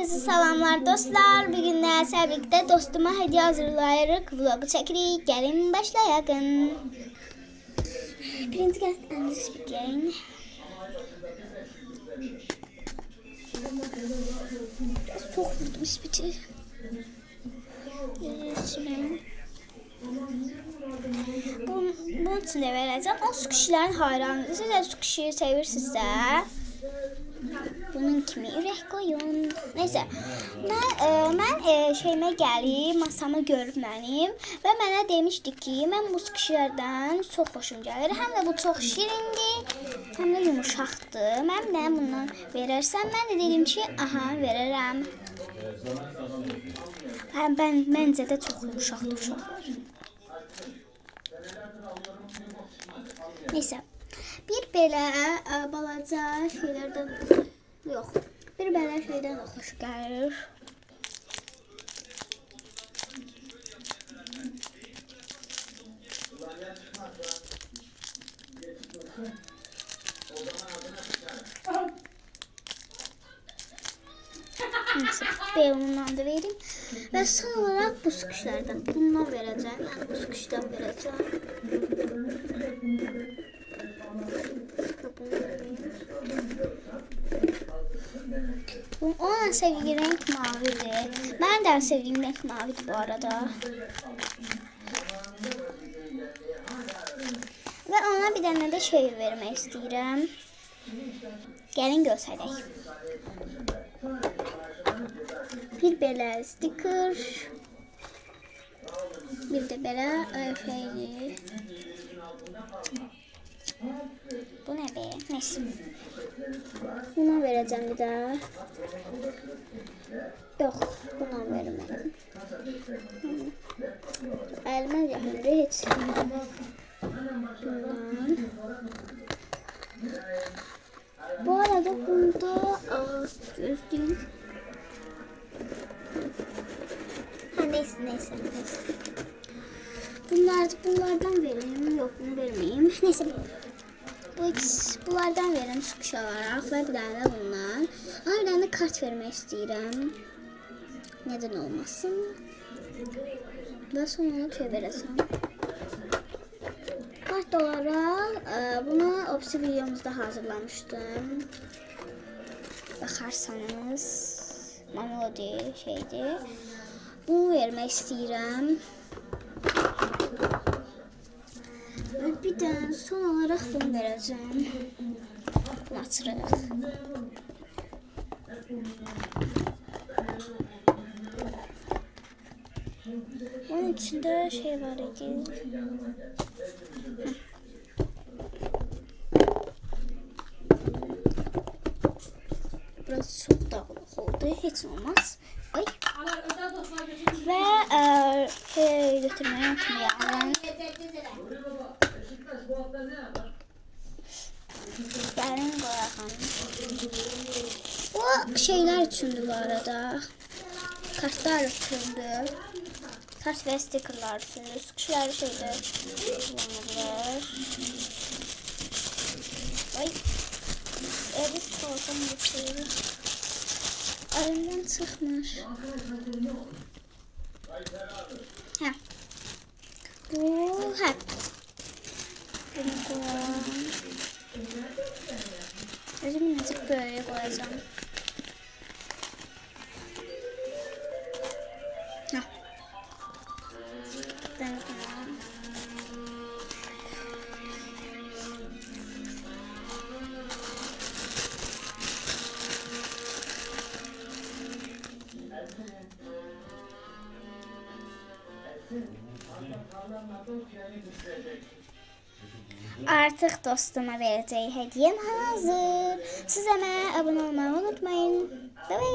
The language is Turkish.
Herkese selamlar dostlar. Bugün sizlerle birlikte dostuma hediye hazırlayarak vlogu çekirik. Gelin başlayalım. Birinci gel English speaking. Çok vurdum speech'i. Bunun için de vereceğim. O su kişilerin hayranıdır. Siz de su kişiyi sevirsinizsə bunun kimi ürək qoyun. Neyse. Mən şeyimə gəlib, masamı görüb mənim və mənə demişdi ki, mən bu kişilərdən çox xoşum gəlir. Həm də bu çox şirindir, həm də yumuşaqdır. Mən bundan verərsən, mən də dedim ki, aha, verərəm. Məncə də çox yumuşaqdır uşaqlar. Neyse. Bir belə balaca şeylərdən yox. Bir belə şeydən də xoş gəlir. Neyse, ondan da vereyim. Və son olaraq bu sıkışlardan bundan verəcəm. Yəni bu sıkışdan verəcəm. Onun sevdiği renk mavidir. Ben de sevdiğim renk mavidir bu arada. Ve ona bir tane de şey vermek istiyorum. Gelin göstereyim. Bir belə sticker. Bir de belə şeydi. Bu ne be? Neyse. Buna vereceğim bir daha. Yok, buna vermedim. Elime yakındı hiç. Bundan. Bu arada bunda gözlüğüm. Neyse. Bunlardan vereyim. Yok, bunu vermeyeyim. Neyse. Bunlardan verim sıkış olarak ve bir tane de bundan. Ama bir tane de kart vermek istiyorum. Neden olmasın? Ve son olarak şey vereceğim. Kart olarak bunu Opsi videomuzda hazırlamıştım. Bakarsanız Mamelody şeydi. Bunu vermek istiyorum. Bir tane son olarak bunu vereceğim. Bunu açırıq. Onun içinde şey var idi. Biraz çok dağılıq oldu. Hiç olmaz. Ay. Ve şey götürmeyi unutmayalım. Gelin koyalım. Bu şeyler içindi bu arada. Kartlar içindi. Kart ve stickerlar içindi. Sıkışlar şeyde kullanılır. Ay. Biz kalsam geçelim. Elimden çıkmış. Ha. Bu hep. Bunu koyalım. Minicik böyle koyacağım. Heh. Ben koyalım. Artık dostuma vereceği hediyem hazır. Siz hemen abone olmayı unutmayın. Bye bye.